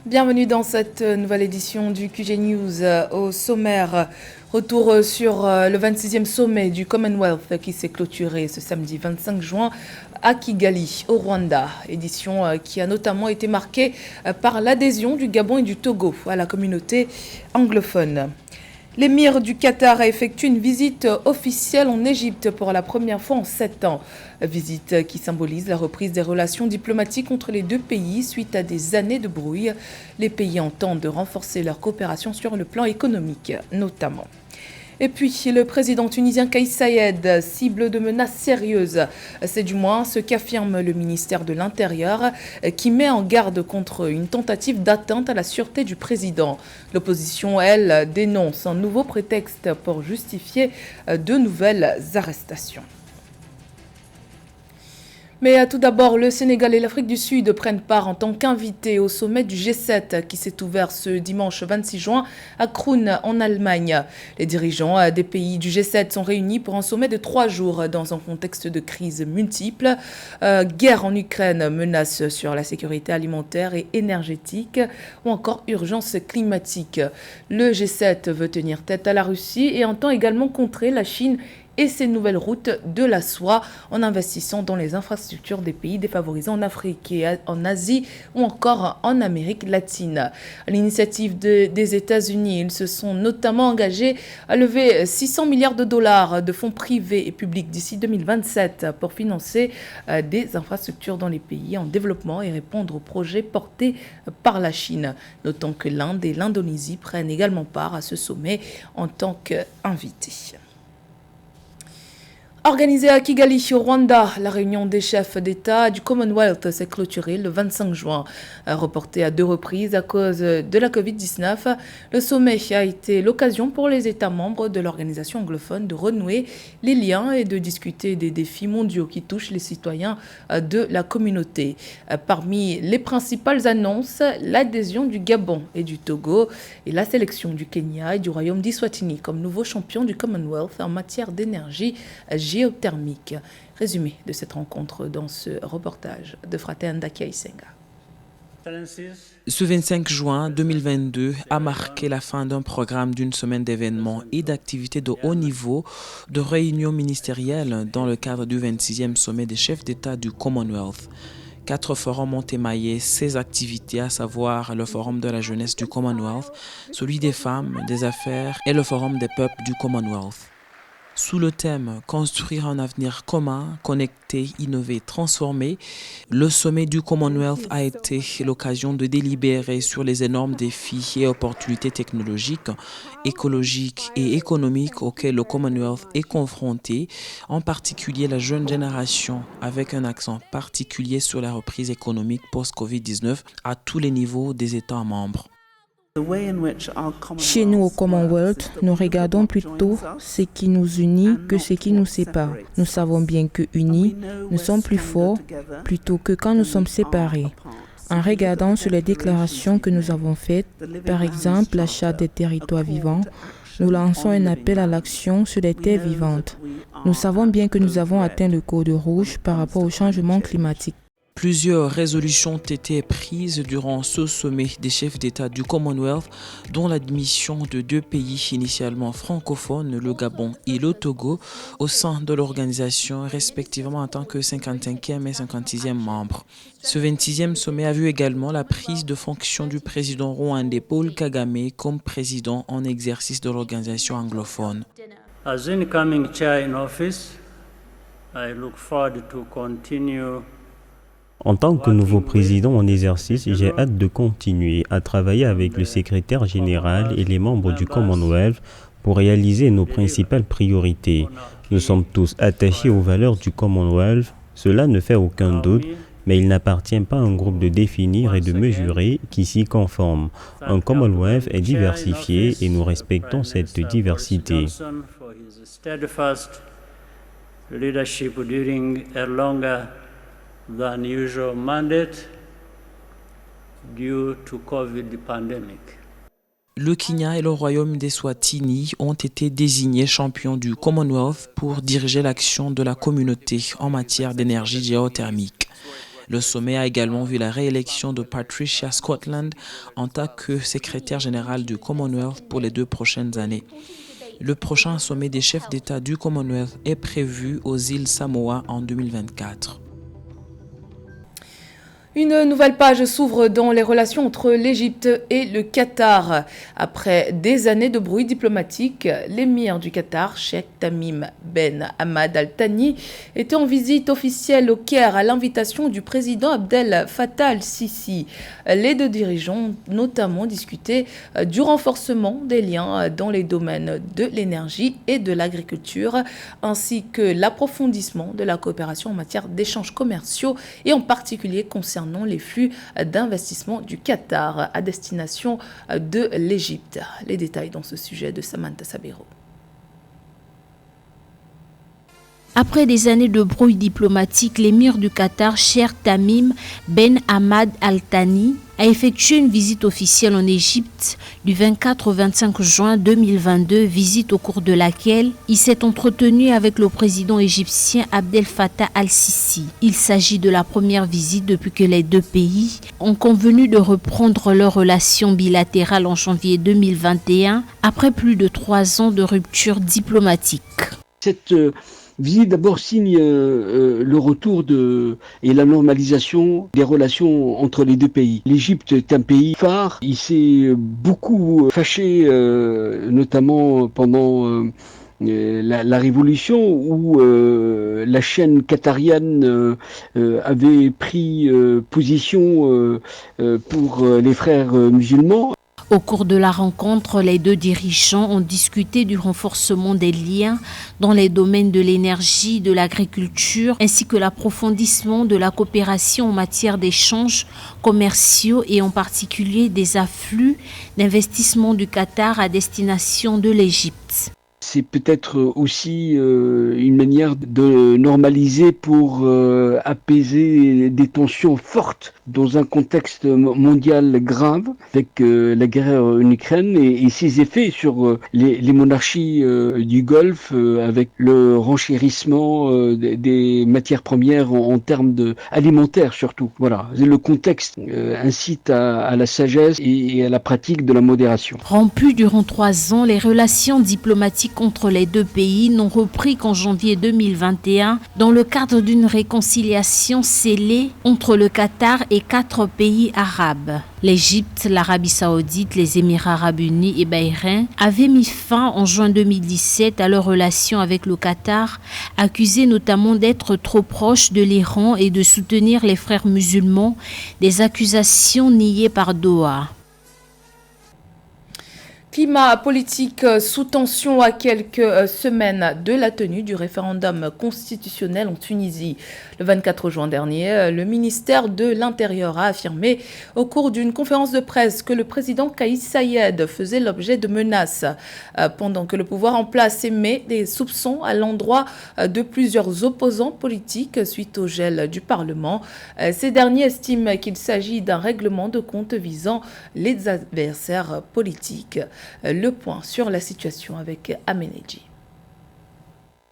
Bienvenue dans cette nouvelle édition du QG News. Au sommaire, retour sur le 26e sommet du Commonwealth qui s'est clôturé ce samedi 25 juin à Kigali, au Rwanda. Édition qui a notamment été marquée par l'adhésion du Gabon et du Togo à la communauté anglophone. L'émir du Qatar a effectué une visite officielle en Égypte pour la première fois en 7 ans. Visite qui symbolise la reprise des relations diplomatiques entre les deux pays suite à des années de brouille. Les pays entendent renforcer leur coopération sur le plan économique notamment. Et puis, le président tunisien Kais Saied, cible de menaces sérieuses. C'est du moins ce qu'affirme le ministère de l'Intérieur, qui met en garde contre une tentative d'atteinte à la sûreté du président. L'opposition, elle, dénonce un nouveau prétexte pour justifier de nouvelles arrestations. Mais tout d'abord, le Sénégal et l'Afrique du Sud prennent part en tant qu'invités au sommet du G7 qui s'est ouvert ce dimanche 26 juin à Kroon en Allemagne. Les dirigeants des pays du G7 sont réunis pour un sommet de 3 jours dans un contexte de crise multiple. Guerre en Ukraine, menace sur la sécurité alimentaire et énergétique ou encore urgence climatique. Le G7 veut tenir tête à la Russie et entend également contrer la Chine et ses nouvelles routes de la soie en investissant dans les infrastructures des pays défavorisés en Afrique et en Asie ou encore en Amérique latine. À l'initiative des États-Unis, ils se sont notamment engagés à lever 600 milliards de dollars de fonds privés et publics d'ici 2027 pour financer des infrastructures dans les pays en développement et répondre aux projets portés par la Chine. Notons que l'Inde et l'Indonésie prennent également part à ce sommet en tant qu'invités. Organisée à Kigali, au Rwanda, la réunion des chefs d'État du Commonwealth s'est clôturée le 25 juin. Reportée à 2 reprises à cause de la Covid-19, le sommet a été l'occasion pour les États membres de l'organisation anglophone de renouer les liens et de discuter des défis mondiaux qui touchent les citoyens de la communauté. Parmi les principales annonces, l'adhésion du Gabon et du Togo et la sélection du Kenya et du Royaume d'Eswatini comme nouveaux champions du Commonwealth en matière d'énergie géothermique. Résumé de cette rencontre dans ce reportage de Fratenda Kiaisenga. Ce 25 juin 2022 a marqué la fin d'un programme d'une semaine d'événements et d'activités de haut niveau de réunions ministérielles dans le cadre du 26e sommet des chefs d'État du Commonwealth. 4 forums ont émaillé ces activités, à savoir le forum de la jeunesse du Commonwealth, celui des femmes, des affaires et le forum des peuples du Commonwealth. Sous le thème « Construire un avenir commun, connecté, innover, transformé », le sommet du Commonwealth a été l'occasion de délibérer sur les énormes défis et opportunités technologiques, écologiques et économiques auxquels le Commonwealth est confronté, en particulier la jeune génération, avec un accent particulier sur la reprise économique post-Covid-19 à tous les niveaux des États membres. Chez nous au Commonwealth, nous regardons plutôt ce qui nous unit que ce qui nous sépare. Nous savons bien que unis, nous sommes plus forts plutôt que quand nous sommes séparés. En regardant sur les déclarations que nous avons faites, par exemple l'achat des territoires vivants, nous lançons un appel à l'action sur les terres vivantes. Nous savons bien que nous avons atteint le code rouge par rapport au changement climatique. Plusieurs résolutions ont été prises durant ce sommet des chefs d'État du Commonwealth, dont l'admission de 2 pays initialement francophones, le Gabon et le Togo, au sein de l'organisation, respectivement en tant que 55e et 56e membres. Ce 26e sommet a vu également la prise de fonction du président rwandais Paul Kagame comme président en exercice de l'organisation anglophone. As incoming chair in office, I look forward to continue. En tant que nouveau président en exercice, j'ai hâte de continuer à travailler avec le secrétaire général et les membres du Commonwealth pour réaliser nos principales priorités. Nous sommes tous attachés aux valeurs du Commonwealth, cela ne fait aucun doute, mais il n'appartient pas à un groupe de définir et de mesurer qui s'y conforme. Un Commonwealth est diversifié et nous respectons cette diversité. Than usual mandate due to COVID pandemic. Le Kenya et le Royaume d'Eswatini ont été désignés champions du Commonwealth pour diriger l'action de la communauté en matière d'énergie géothermique. Le sommet a également vu la réélection de Patricia Scotland en tant que secrétaire générale du Commonwealth pour les 2 prochaines années. Le prochain sommet des chefs d'État du Commonwealth est prévu aux îles Samoa en 2024. Une nouvelle page s'ouvre dans les relations entre l'Égypte et le Qatar. Après des années de bruit diplomatique, l'émir du Qatar, Cheikh Tamim Ben Hamad Al Thani, était en visite officielle au Caire à l'invitation du président Abdel Fattah Al-Sisi. Les deux dirigeants ont notamment discuté du renforcement des liens dans les domaines de l'énergie et de l'agriculture, ainsi que l'approfondissement de la coopération en matière d'échanges commerciaux et en particulier concernant les flux d'investissement du Qatar à destination de l'Égypte. Les détails dans ce sujet de Samantha Sabero. Après des années de brouille diplomatique, l'émir du Qatar, Cheikh Tamim Ben Hamad Al Thani, a effectué une visite officielle en Égypte du 24 au 25 juin 2022, visite au cours de laquelle il s'est entretenu avec le président égyptien Abdel Fattah Al-Sisi. Il s'agit de la première visite depuis que les deux pays ont convenu de reprendre leurs relations bilatérales en janvier 2021, après plus de 3 ans de rupture diplomatique. Cette visite d'abord signe le retour et la normalisation des relations entre les deux pays. L'Égypte est un pays phare. Il s'est beaucoup fâché, notamment pendant la révolution où la chaîne qatarienne avait pris position pour les frères musulmans. Au cours de la rencontre, les deux dirigeants ont discuté du renforcement des liens dans les domaines de l'énergie, de l'agriculture, ainsi que l'approfondissement de la coopération en matière d'échanges commerciaux et en particulier des afflux d'investissement du Qatar à destination de l'Égypte. C'est peut-être aussi une manière de normaliser pour apaiser des tensions fortes dans un contexte mondial grave avec la guerre en Ukraine et ses effets sur les monarchies du Golfe avec le renchérissement des matières premières en termes alimentaires surtout. Voilà, le contexte incite à la sagesse et à la pratique de la modération. Rompues durant 3 ans, les relations diplomatiques entre les deux pays n'ont repris qu'en janvier 2021 dans le cadre d'une réconciliation scellée entre le Qatar et 4 pays arabes. L'Égypte, l'Arabie Saoudite, les Émirats Arabes Unis et Bahreïn avaient mis fin en juin 2017 à leurs relations avec le Qatar, accusés notamment d'être trop proches de l'Iran et de soutenir les frères musulmans, des accusations niées par Doha. Climat politique sous tension à quelques semaines de la tenue du référendum constitutionnel en Tunisie. Le 24 juin dernier, le ministère de l'Intérieur a affirmé au cours d'une conférence de presse que le président Kais Saied faisait l'objet de menaces, pendant que le pouvoir en place émet des soupçons à l'endroit de plusieurs opposants politiques suite au gel du Parlement. Ces derniers estiment qu'il s'agit d'un règlement de compte visant les adversaires politiques. Le point sur la situation avec Ameneji.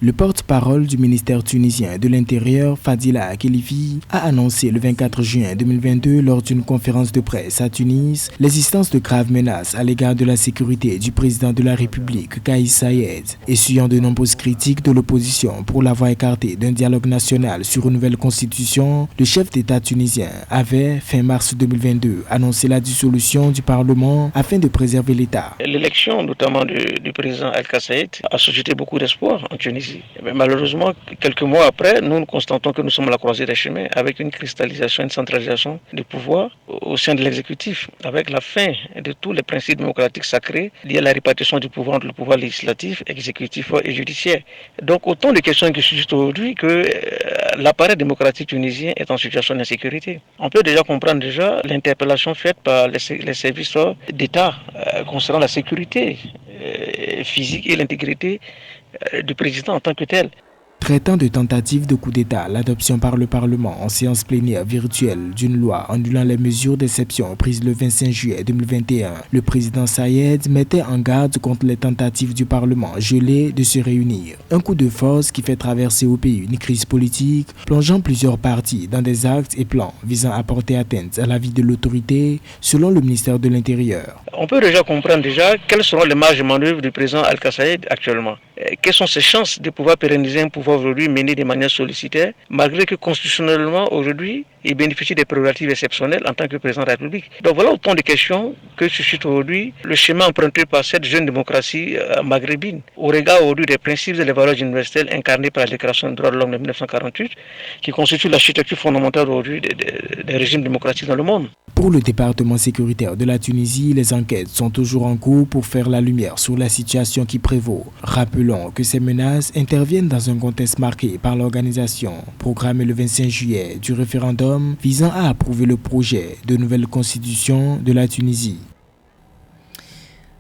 Le porte-parole du ministère tunisien de l'Intérieur, Fadila Khélifi, a annoncé le 24 juin 2022 lors d'une conférence de presse à Tunis l'existence de graves menaces à l'égard de la sécurité du président de la République, Kais Saied. Essuyant de nombreuses critiques de l'opposition pour l'avoir écarté d'un dialogue national sur une nouvelle constitution, le chef d'État tunisien avait, fin mars 2022, annoncé la dissolution du Parlement afin de préserver l'État. L'élection notamment du président Al-Kais Saied a suscité beaucoup d'espoir en Tunisie. Mais malheureusement, quelques mois après, nous constatons que nous sommes à la croisée des chemins avec une cristallisation, une centralisation du pouvoir au sein de l'exécutif, avec la fin de tous les principes démocratiques sacrés liés à la répartition du pouvoir entre le pouvoir législatif, exécutif et judiciaire. Donc autant de questions qui suscitent aujourd'hui que l'appareil démocratique tunisien est en situation d'insécurité. On peut déjà comprendre l'interpellation faite par les services d'État concernant la sécurité physique et l'intégrité du président en tant que tel. Traitant de tentative de coup d'État, l'adoption par le Parlement en séance plénière virtuelle d'une loi annulant les mesures d'exception prises le 25 juillet 2021, le président Sayed mettait en garde contre les tentatives du Parlement gelé de se réunir. Un coup de force qui fait traverser au pays une crise politique, plongeant plusieurs partis dans des actes et plans visant à porter atteinte à la vie de l'autorité, selon le ministère de l'Intérieur. On peut déjà comprendre quelles seront les marges de manœuvre du président Al-Kassaïd actuellement. Quelles sont ses chances de pouvoir pérenniser un pouvoir aujourd'hui mené de manière sollicitaire, malgré que constitutionnellement aujourd'hui, il bénéficie des prérogatives exceptionnelles en tant que président de la République. Donc voilà autant de questions que suscite aujourd'hui le chemin emprunté par cette jeune démocratie maghrébine, au regard aujourd'hui des principes et des valeurs universelles incarnés par la Déclaration des droits de l'homme de 1948, qui constitue l'architecture fondamentale aujourd'hui des régimes démocratiques dans le monde. Pour le département sécuritaire de la Tunisie, les enquêtes sont toujours en cours pour faire la lumière sur la situation qui prévaut. Rappelons que ces menaces interviennent dans un contexte marqué par l'organisation, programmée le 25 juillet, du référendum visant à approuver le projet de nouvelle constitution de la Tunisie.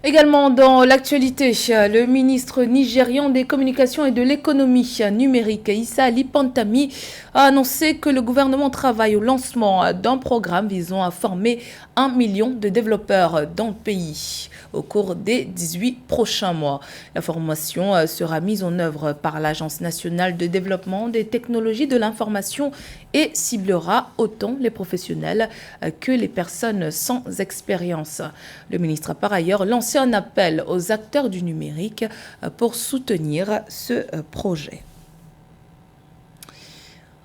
Également dans l'actualité, le ministre nigérian des Communications et de l'économie numérique, Issa Ali Pantami, a annoncé que le gouvernement travaille au lancement d'un programme visant à former 1 million de développeurs dans le pays au cours des 18 prochains mois. La formation sera mise en œuvre par l'Agence nationale de développement des technologies de l'information et ciblera autant les professionnels que les personnes sans expérience. Le ministre a par ailleurs lancé un appel aux acteurs du numérique pour soutenir ce projet.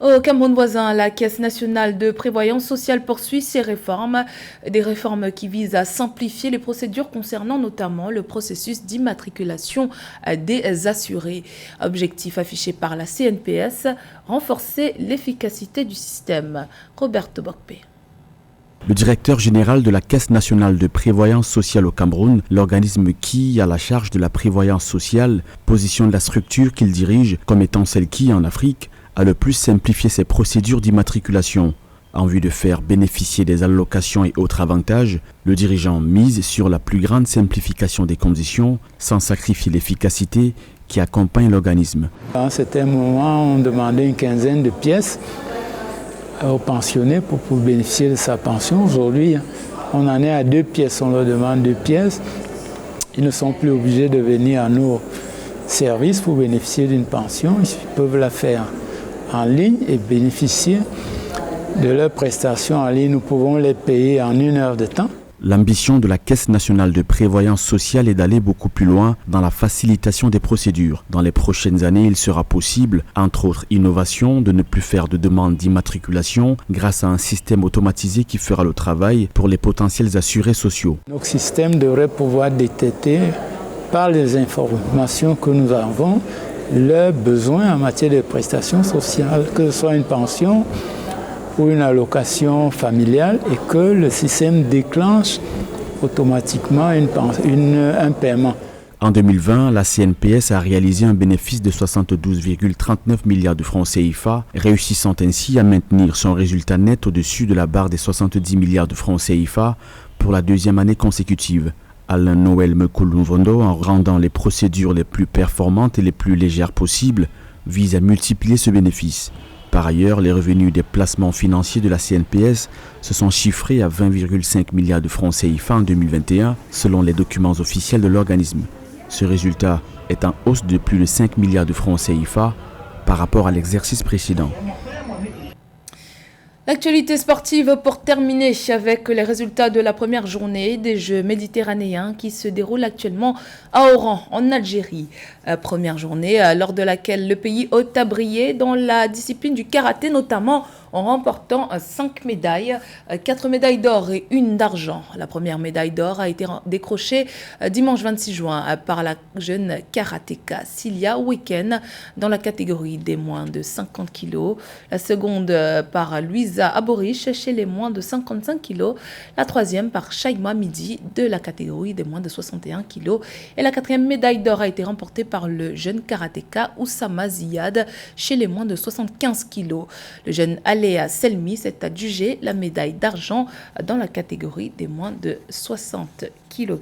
Au Cameroun voisin, la Caisse nationale de prévoyance sociale poursuit ses réformes, des réformes qui visent à simplifier les procédures concernant notamment le processus d'immatriculation des assurés. Objectif affiché par la CNPS, renforcer l'efficacité du système. Roberto Bokpe. Le directeur général de la Caisse nationale de prévoyance sociale au Cameroun, l'organisme qui a la charge de la prévoyance sociale, positionne la structure qu'il dirige comme étant celle qui, en Afrique, a le plus simplifié ses procédures d'immatriculation. En vue de faire bénéficier des allocations et autres avantages, le dirigeant mise sur la plus grande simplification des conditions, sans sacrifier l'efficacité qui accompagne l'organisme. À un certain moment, on demandait une quinzaine de pièces aux pensionnés pour bénéficier de sa pension. Aujourd'hui, on en est à 2 pièces. On leur demande 2 pièces. Ils ne sont plus obligés de venir à nos services pour bénéficier d'une pension. Ils peuvent la faire en ligne et bénéficier de leurs prestations en ligne. Nous pouvons les payer en 1 heure de temps. L'ambition de la Caisse nationale de prévoyance sociale est d'aller beaucoup plus loin dans la facilitation des procédures. Dans les prochaines années, il sera possible, entre autres innovations, de ne plus faire de demande d'immatriculation grâce à un système automatisé qui fera le travail pour les potentiels assurés sociaux. Notre système devrait pouvoir détecter par les informations que nous avons leurs besoins en matière de prestations sociales, que ce soit une pension ou une allocation familiale, et que le système déclenche automatiquement un paiement. En 2020, la CNPS a réalisé un bénéfice de 72,39 milliards de francs CFA, réussissant ainsi à maintenir son résultat net au-dessus de la barre des 70 milliards de francs CFA pour la 2e année consécutive. Alain Noël Mekoulou-Vondo, en rendant les procédures les plus performantes et les plus légères possibles, vise à multiplier ce bénéfice. Par ailleurs, les revenus des placements financiers de la CNPS se sont chiffrés à 20,5 milliards de francs CFA en 2021, selon les documents officiels de l'organisme. Ce résultat est en hausse de plus de 5 milliards de francs CFA par rapport à l'exercice précédent. L'actualité sportive pour terminer avec les résultats de la première journée des Jeux méditerranéens qui se déroulent actuellement à Oran, en Algérie. Première journée lors de laquelle le pays hôte a brillé dans la discipline du karaté, notamment en remportant 5 médailles, 4 médailles d'or et 1 d'argent. La première médaille d'or a été décrochée dimanche 26 juin par la jeune karatéka Cilia Weekend dans la catégorie des moins de 50 kg. La seconde par Louisa Aborish chez les moins de 55 kg. La troisième par Shaima Midi de la catégorie des moins de 61 kg. Et la 4e médaille d'or a été remportée par le jeune karatéka Oussama Ziyad chez les moins de 75 kg. Le jeune Aléa Selmi s'est adjugé la médaille d'argent dans la catégorie des moins de 60 kg.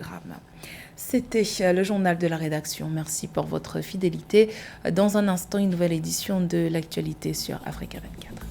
C'était le journal de la rédaction. Merci pour votre fidélité. Dans un instant, une nouvelle édition de l'actualité sur Africa 24.